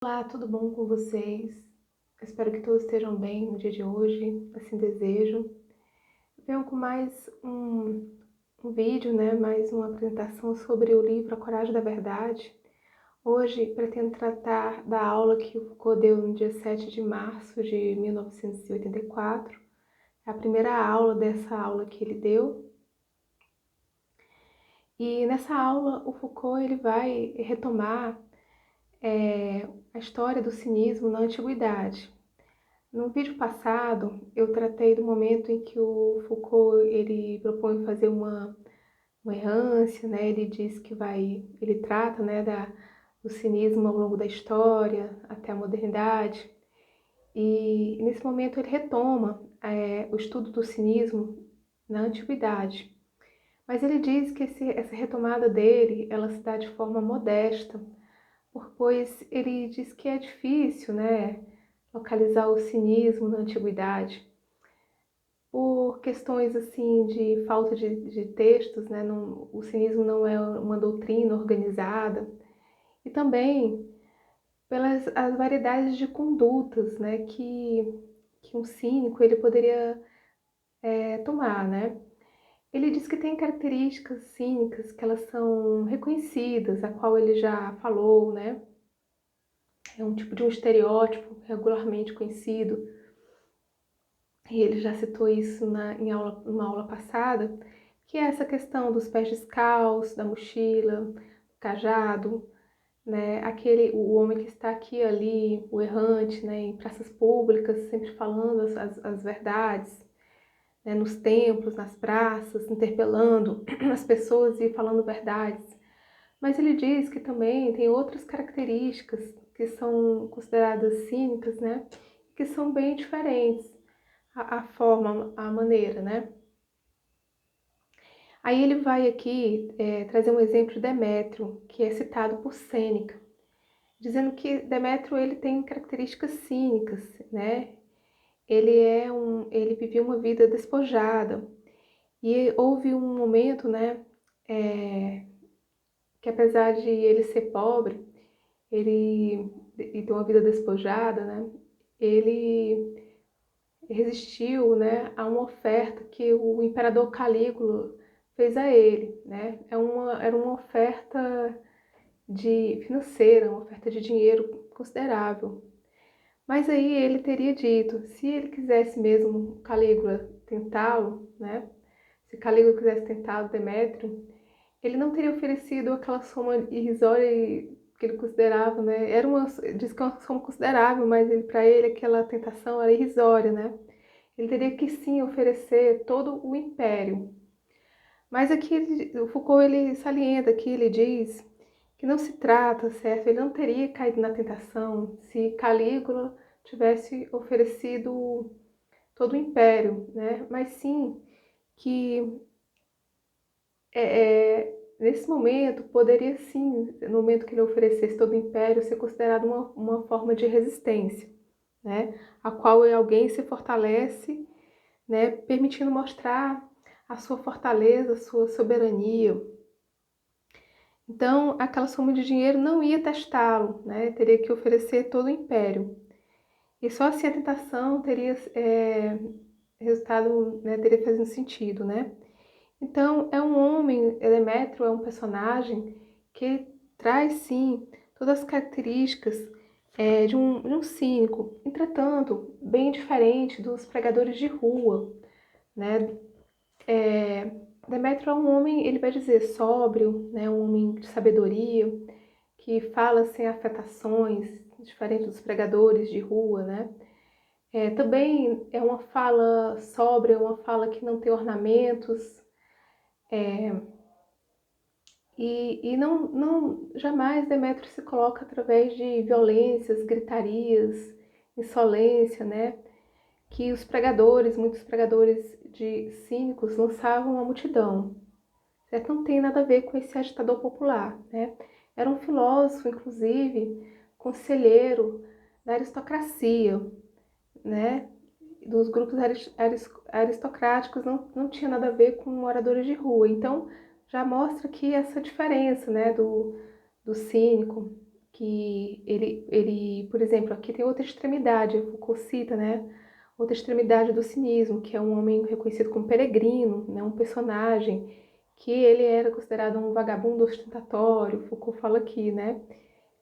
Olá, tudo bom com vocês? Espero que todos estejam bem no dia de hoje, assim desejo. Venho com mais um vídeo, mais uma apresentação sobre o livro A Coragem da Verdade. Hoje pretendo tratar da aula que o Foucault deu no dia 7 de março de 1984. É a primeira aula dessa aula que ele deu. E nessa aula o Foucault ele vai retomar a história do cinismo na antiguidade. No vídeo passado, eu tratei do momento em que o Foucault ele propõe fazer uma errância, né? Ele diz que ele trata, né, do cinismo ao longo da história até a modernidade. E nesse momento ele retoma o estudo do cinismo na antiguidade. Mas ele diz que essa retomada dele, ela se dá de forma modesta, pois ele diz que é difícil, né, localizar o cinismo na antiguidade, por questões assim de falta de textos, né? O cinismo não é uma doutrina organizada, e também pelas as variedades de condutas, né, que um cínico ele poderia tomar, né? Ele diz que tem características cínicas que elas são reconhecidas, a qual ele já falou, né? É um tipo de um estereótipo regularmente conhecido, e ele já citou isso numa aula passada, que é essa questão dos pés descalços, da mochila, do cajado, né? O homem que está aqui e ali, o errante, né? Em praças públicas, sempre falando as verdades, né? Nos templos, nas praças, interpelando as pessoas e falando verdades. Mas ele diz que também tem outras características que são consideradas cínicas, né? Que são bem diferentes, a forma, a maneira, né? Aí ele vai aqui trazer um exemplo de Demétrio, que é citado por Sêneca, dizendo que Demétrio ele tem características cínicas, né? Ele vivia uma vida despojada, e houve um momento, né, que apesar de ele ser pobre, e ter uma vida despojada, né, ele resistiu, né, a uma oferta que o imperador Calígula fez a ele, né? Era uma oferta financeira, uma oferta de dinheiro considerável. Mas aí ele teria dito, se ele quisesse mesmo Calígula tentá-lo, né? Se Calígula quisesse tentá-lo, Demétrio, ele não teria oferecido aquela soma irrisória que ele considerava, né? Diz que é uma soma considerável, mas para ele aquela tentação era irrisória, né? Ele teria que sim oferecer todo o império. Mas aqui o Foucault ele salienta que ele diz que não se trata, certo? Ele não teria caído na tentação se Calígula tivesse oferecido todo o império, né? Mas sim que nesse momento poderia sim, no momento que ele oferecesse todo o império, ser considerado uma forma de resistência, né? A qual alguém se fortalece, né? Permitindo mostrar a sua fortaleza, a sua soberania. Então, aquela soma de dinheiro não ia testá-lo, né? Teria que oferecer todo o império. E só assim a tentação teria resultado, né? Teria fazendo sentido, né? Então, é um homem, Demétrio é um personagem que traz, sim, todas as características de um cínico, entretanto, bem diferente dos pregadores de rua, né? Demétrio é um homem, ele vai dizer, sóbrio, né? Um homem de sabedoria, que fala sem afetações, diferente dos pregadores de rua, né? Também é uma fala sóbria, uma fala que não tem ornamentos, e não jamais Demétrio se coloca através de violências, gritarias, insolência, né? Que muitos pregadores de cínicos lançavam à multidão. Certo? Não tem nada a ver com esse agitador popular, né? Era um filósofo, inclusive, conselheiro da aristocracia, né? Dos grupos aristocráticos, não tinha nada a ver com oradores de rua. Então, já mostra aqui essa diferença, né? Do cínico, que por exemplo, aqui tem outra extremidade, Foucault cita, né? Outra extremidade do cinismo, que é um homem reconhecido como peregrino, né? Um personagem que ele era considerado um vagabundo ostentatório, Foucault fala aqui, né?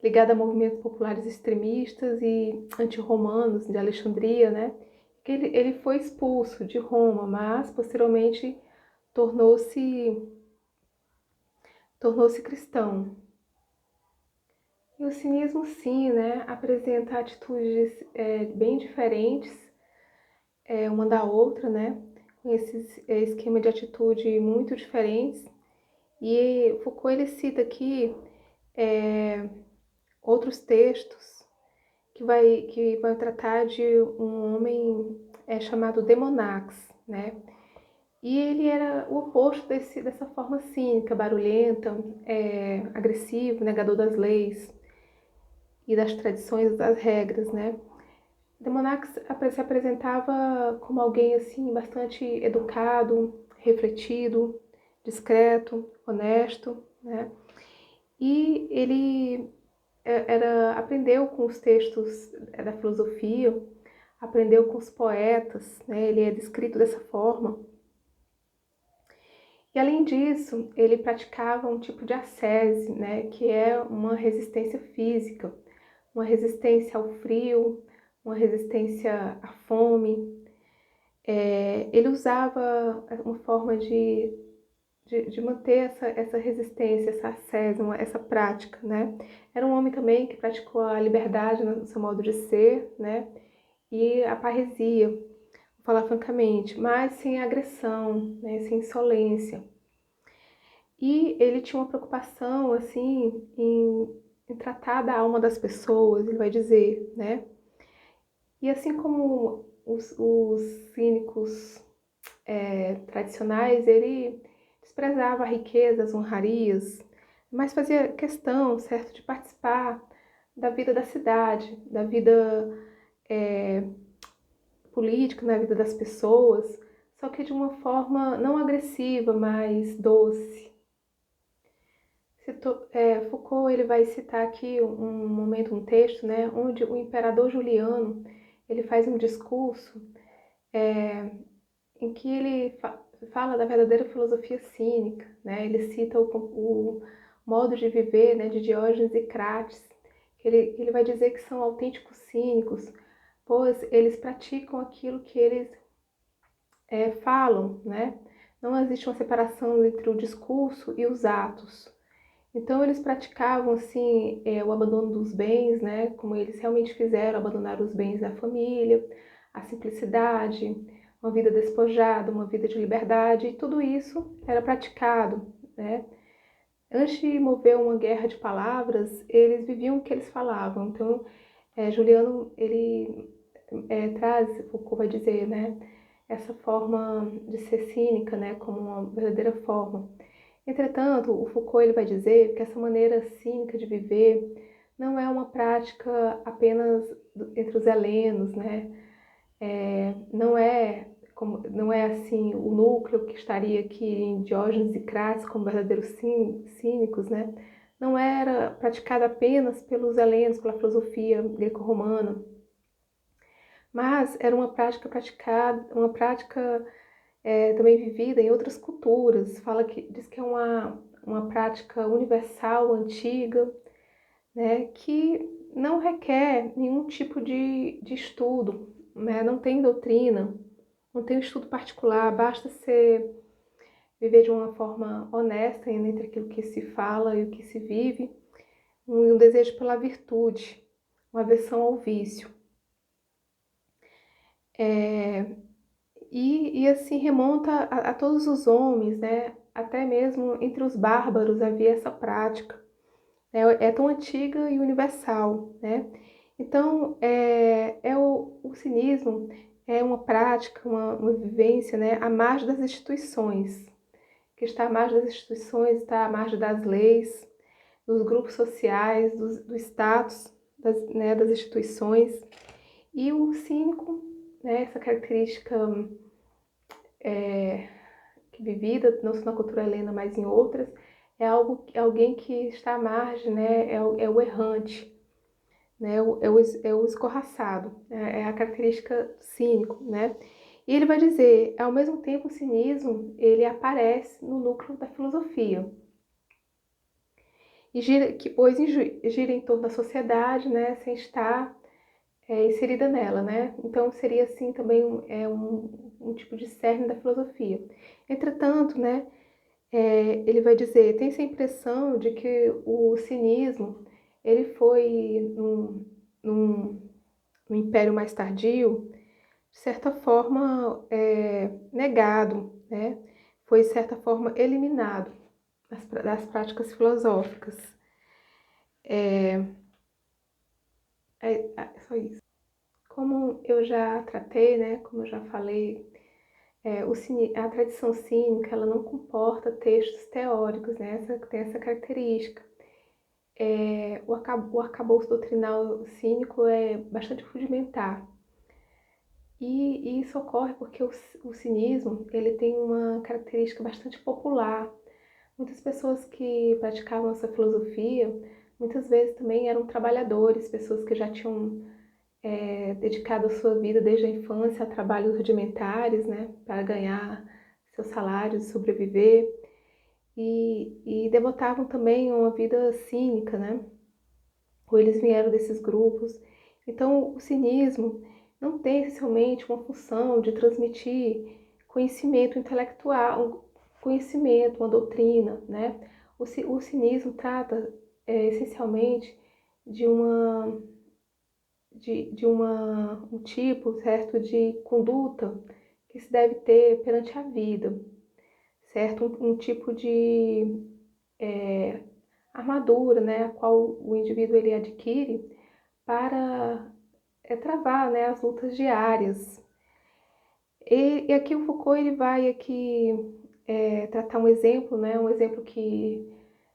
Ligado a movimentos populares extremistas e anti-romanos de Alexandria, né? Que ele foi expulso de Roma, mas posteriormente tornou-se cristão. E o cinismo, sim, né, apresenta atitudes bem diferentes uma da outra, né, com esses esquema de atitude muito diferentes. E Foucault ele cita aqui outros textos que vai tratar de um homem chamado Demonax, né? E ele era o oposto dessa forma cínica, barulhenta, agressivo, negador das leis e das tradições, das regras, né? Demonax se apresentava como alguém assim bastante educado, refletido, discreto, honesto, né? E ele aprendeu com os textos da filosofia, aprendeu com os poetas, né? Ele é descrito dessa forma. E além disso, ele praticava um tipo de ascese, né? Que é uma resistência física, uma resistência ao frio, uma resistência à fome. Ele usava uma forma de manter essa resistência, essa ascese, essa prática, né? Era um homem também que praticou a liberdade no seu modo de ser, né? E a parresia, vou falar francamente, mas sem agressão, né? Sem insolência. E ele tinha uma preocupação, assim, em tratar da alma das pessoas, ele vai dizer, né? E assim como os cínicos tradicionais, ele desprezava a riqueza, as honrarias, mas fazia questão, certo, de participar da vida da cidade, da vida política, na vida das pessoas, só que de uma forma não agressiva, mas doce. Foucault ele vai citar aqui um momento, um texto, né, onde o imperador Juliano ele faz um discurso em que ele fala da verdadeira filosofia cínica, né? Ele cita o modo de viver, né, de Diógenes e Crates, que ele vai dizer que são autênticos cínicos, pois eles praticam aquilo que eles falam, né? Não existe uma separação entre o discurso e os atos. Então eles praticavam assim o abandono dos bens, né? Como eles realmente fizeram, abandonar os bens da família, a simplicidade, uma vida despojada, uma vida de liberdade, e tudo isso era praticado, né? Antes de mover uma guerra de palavras, eles viviam o que eles falavam. Então, Juliano, ele traz, Foucault vai dizer, né? Essa forma de ser cínica, né? Como uma verdadeira forma. Entretanto, o Foucault ele vai dizer que essa maneira cínica de viver não é uma prática apenas entre os helenos, né? Não é assim o núcleo que estaria aqui em Diógenes e Crates como verdadeiros cínicos, né? Não era praticada apenas pelos helenos, pela filosofia greco-romana, mas era uma prática também vivida em outras culturas. Diz que é uma prática universal, antiga, né, que não requer nenhum tipo de estudo, né, não tem doutrina, não tem um estudo particular, basta ser viver de uma forma honesta entre aquilo que se fala e o que se vive, um desejo pela virtude, uma aversão ao vício. E assim remonta a todos os homens, né? Até mesmo entre os bárbaros havia essa prática. É tão antiga e universal, né? Então, o cinismo é uma prática, uma vivência, né? À margem das instituições, que está à margem das instituições, está à margem das leis, dos grupos sociais, do status das instituições. E o cínico, né? Essa característica vivida, não só na cultura helena, mas em outras, é alguém que está à margem, né? É o errante, né? É o escorraçado, é a característica cínico, né? E ele vai dizer, ao mesmo tempo, o cinismo, ele aparece no núcleo da filosofia, e pois gira em torno da sociedade, né? Sem estar inserida nela, né? Então seria assim também um tipo de cerne da filosofia. Entretanto, né? Ele vai dizer, tem-se a impressão de que o cinismo ele foi no império mais tardio, de certa forma negado, né? Foi de certa forma eliminado das práticas filosóficas. É só isso. Como eu já tratei, né? Como eu já falei, a tradição cínica ela não comporta textos teóricos, né? Tem essa característica. O arcabouço doutrinal cínico é bastante rudimentar. E isso ocorre porque o cinismo ele tem uma característica bastante popular. Muitas pessoas que praticavam essa filosofia, muitas vezes também eram trabalhadores, pessoas que já tinham dedicado a sua vida desde a infância a trabalhos rudimentares, né, para ganhar seus salários, sobreviver, e devotavam também uma vida cínica, né, ou eles vieram desses grupos. Então, o cinismo não tem essencialmente uma função de transmitir conhecimento intelectual, conhecimento, uma doutrina, né? O cinismo trata essencialmente de um tipo, certo, de conduta que se deve ter perante a vida, certo? Um tipo de armadura, né, a qual o indivíduo ele adquire para travar, né, as lutas diárias. E aqui o Foucault ele vai aqui tratar um exemplo, né, um exemplo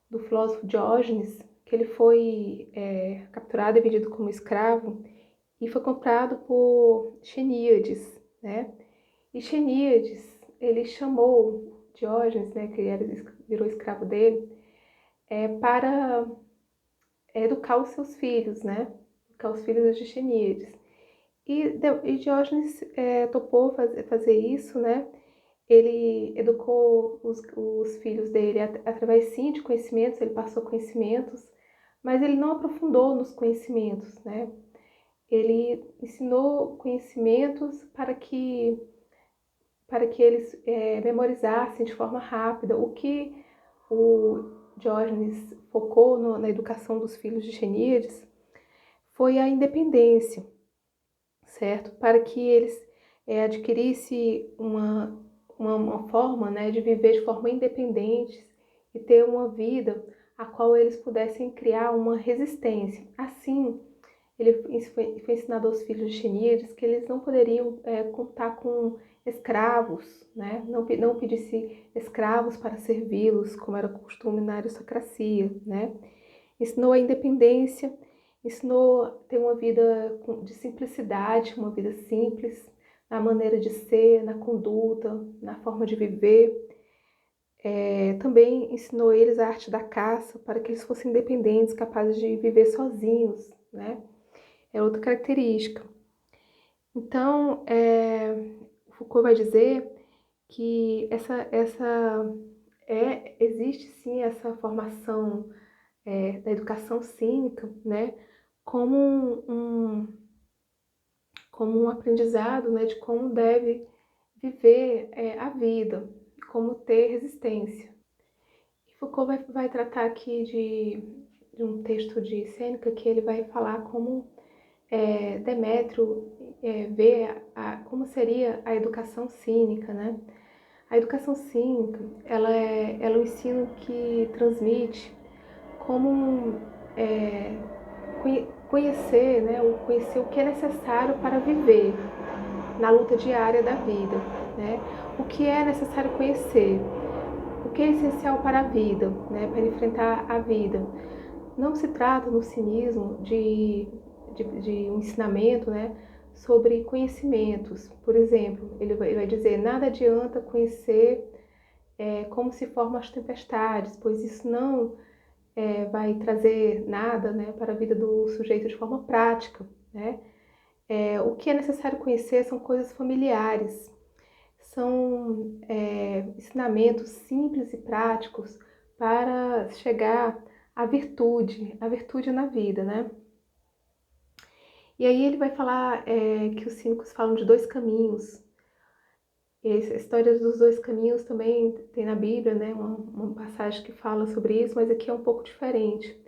do filósofo Diógenes, que ele foi capturado e vendido como escravo e foi comprado por Xeníades, né? E Xeníades ele chamou Diógenes, né, que virou escravo dele, para educar os seus filhos, né? Educar os filhos de Xeníades. E Diógenes topou fazer isso, né? Ele educou os filhos dele através, sim, de conhecimentos, ele passou conhecimentos, mas ele não aprofundou nos conhecimentos, né? Ele ensinou conhecimentos para que eles memorizassem de forma rápida. O que o Diógenes focou na educação dos filhos de Xeníades foi a independência, certo? Para que eles adquirissem uma forma, né, de viver de forma independente e ter uma vida a qual eles pudessem criar uma resistência. Assim, foi ensinado aos filhos de Xeníades que eles não poderiam contar com escravos, né? Não pedisse escravos para servi-los, como era costume na aristocracia, né? Ensinou a independência, ensinou a ter uma vida de simplicidade, uma vida simples, na maneira de ser, na conduta, na forma de viver. Também ensinou eles a arte da caça, para que eles fossem independentes, capazes de viver sozinhos, né? É outra característica. Então, Foucault vai dizer que existe sim essa formação da educação cínica, né, como como um aprendizado, né, de como deve viver a vida, como ter resistência. E Foucault vai tratar aqui de um texto de Sêneca que ele vai falar como Demétrio vê como seria a educação cínica, né? A educação cínica, ela é um ensino que transmite como conhecer, né? Conhecer o que é necessário para viver na luta diária da vida, né? O que é necessário conhecer, o que é essencial para a vida, né? Para enfrentar a vida. Não se trata no cinismo de um ensinamento, né, sobre conhecimentos. Por exemplo, ele vai dizer, nada adianta conhecer como se formam as tempestades, pois isso não vai trazer nada, né, para a vida do sujeito de forma prática, né? O que é necessário conhecer são coisas familiares, são ensinamentos simples e práticos para chegar à virtude na vida, né? E aí ele vai falar que os cínicos falam de dois caminhos. E a história dos dois caminhos também tem na Bíblia, né? Uma passagem que fala sobre isso, mas aqui é um pouco diferente.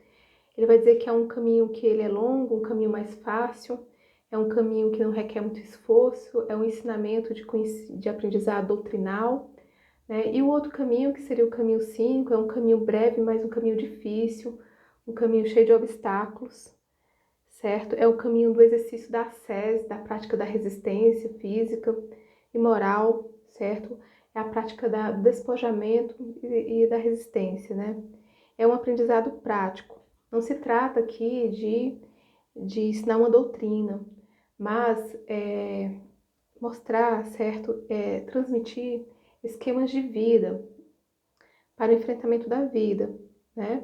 Ele vai dizer que é um caminho que ele é longo, um caminho mais fácil, é um caminho que não requer muito esforço, é um ensinamento de aprendizado doutrinal, né? E o outro caminho, que seria o caminho 5, é um caminho breve, mas um caminho difícil, um caminho cheio de obstáculos, certo? É o caminho do exercício da ascese, da prática da resistência física e moral, certo? É a prática do despojamento e da resistência, né? É um aprendizado prático. Não se trata aqui de ensinar uma doutrina, mas mostrar, certo? Transmitir esquemas de vida para o enfrentamento da vida, né?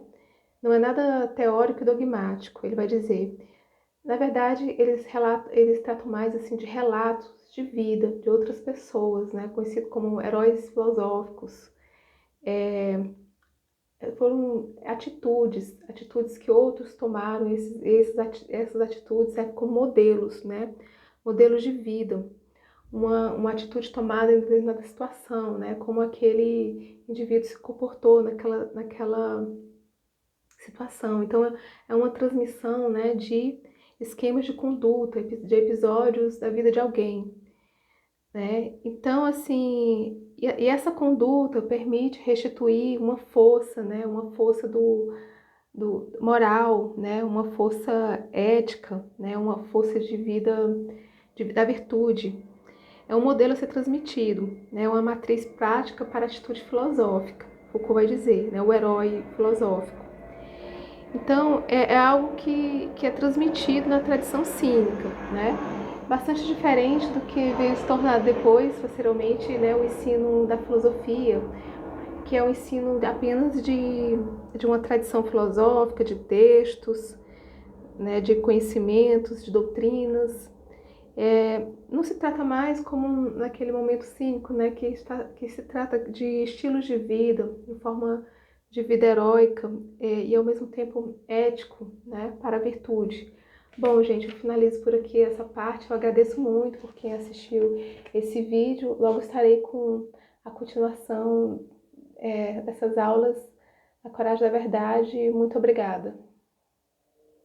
Não é nada teórico e dogmático, ele vai dizer. Na verdade, eles tratam mais assim de relatos de vida de outras pessoas, né? Conhecidos como heróis filosóficos. Foram atitudes que outros tomaram, essas atitudes como modelos, né? Modelos de vida, uma atitude tomada em determinada situação, né? Como aquele indivíduo se comportou naquela situação. Então, é uma transmissão, né, de esquemas de conduta, de episódios da vida de alguém, né? Então, assim, e essa conduta permite restituir uma força, né, uma força do moral, né, uma força ética, né, uma força de vida, da virtude. É um modelo a ser transmitido, né, uma matriz prática para a atitude filosófica. Foucault vai dizer, né, o herói filosófico. Então, é algo que é transmitido na tradição cínica, né? Bastante diferente do que veio se tornar depois, posteriormente, né, o ensino da filosofia, que é o ensino apenas de uma tradição filosófica, de textos, né, de conhecimentos, de doutrinas. Não se trata mais como naquele momento cínico, né, que se trata de estilos de vida, de forma de vida heróica e ao mesmo tempo ético, né, para a virtude. Bom, gente, eu finalizo por aqui essa parte. Eu agradeço muito por quem assistiu esse vídeo. Logo estarei com a continuação dessas aulas, A Coragem da Verdade. Muito obrigada.